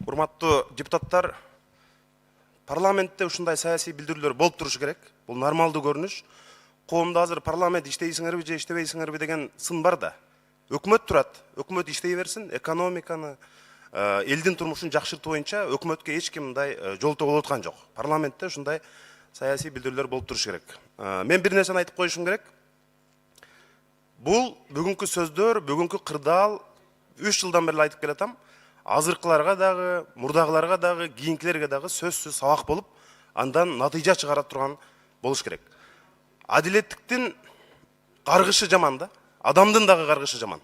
Урматтуу депутаттар, парламентте ушундай саясий билдирүүлөр болуп турушу керек. Бул нормалдуу көрүнүш. Коомдо азыр парламент иштейсиңерби же иштебейсиңерби деген сын бар да. Өкмөт турат, өкмөт иштей берсин, экономиканы, элдин турмушун жакшыртуу боюнча өкмөткө эч ким мындай жолтоо болуп аткан жок. Парламентте ушундай саясий билдирүүлөр болуп турушу керек. Мен бир нерсени айтып коюшум керек. Бул бүгүнкү сөздөр, бүгүнкү кырдаал 3 жылдан бери айтып келатам. Азыркыларга дагы, мурдагыларга дагы, кийинкилерге дагы сөзсүз сабак болуп, андан натыйжа чыгара турган болуш керек. Адилеттиктин каргышы жаман да, адамдын дагы каргышы жаман.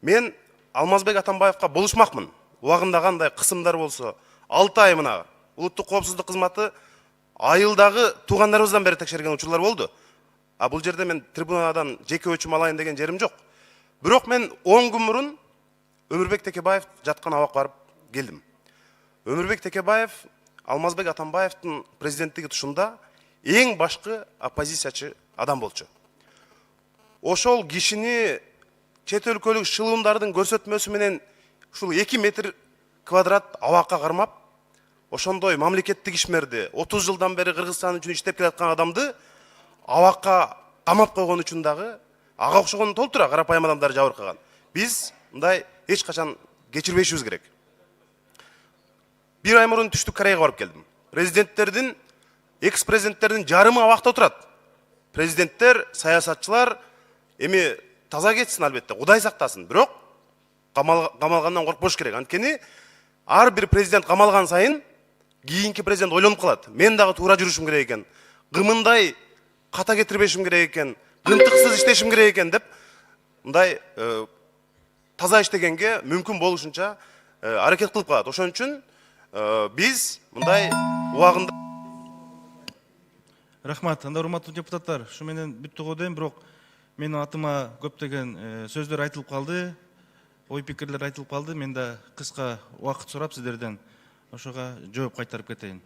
Мен Алмазбек Атамбаевка болушмакмын. Убагында кандай кысымдар болсо, 6 ай мына улуттук коопсуздук кызматы айылдагы туугандарыбыздан бери текшерген учурлар болду. Бул жерде мен трибунадан жеке өчүм алайын деген жерим жок. Бирок мен 10 күн мурун Өмүрбек Текебаев жаткан абакка барып келдим. Өмүрбек Текебаев Алмазбек Атамбаевдин президенттиги тушунда эң башкы оппозициячы адам болчу. Ошол кишини чет өлкөлүк шылымдардын көрсөтмөсү менен ушул 2 метр квадрат абакка кармап, ошондой мамлекеттик ишмерди 30 жылдан бери Кыргызстан үчүн иштеп келаткан адамды абакка камап койгон үчүн дагы ага окшогон толтура карапайым адамдар жабыркаган. Биз мындай эч качан кечирбешибиз керек. Бир ай мурун Түштүк Кореяга барып келдим. Президенттердин, экс-президенттердин жарымы абакта отурат. Президенттер, саясатчылар эми таза кетсин албетте, Кудай сактасын. Бирок камалгандан коркпош керек. Анткени ар бир президент камалган сайын кийинки президент ойлонуп калат. Мен дагы туура жүрүшүм керек экен. Гымындай ката кетирбешим керек экен. Гынтыксыз иштешим керек экен деп мындай таза иштегенге мүмкүн болушунча аракет кылып калат. Ошон үчүн биз мындай убагында. Рахмат. Анда урматтуу депутаттар, ушу менен бүттү го дейм, бирок менин атыма көптөгөн сөздөр айтылып калды, ой пикирлер айтылып калды. Мен да кыска убакыт сурап сиздерден ошого жооп кайтарып кетейин.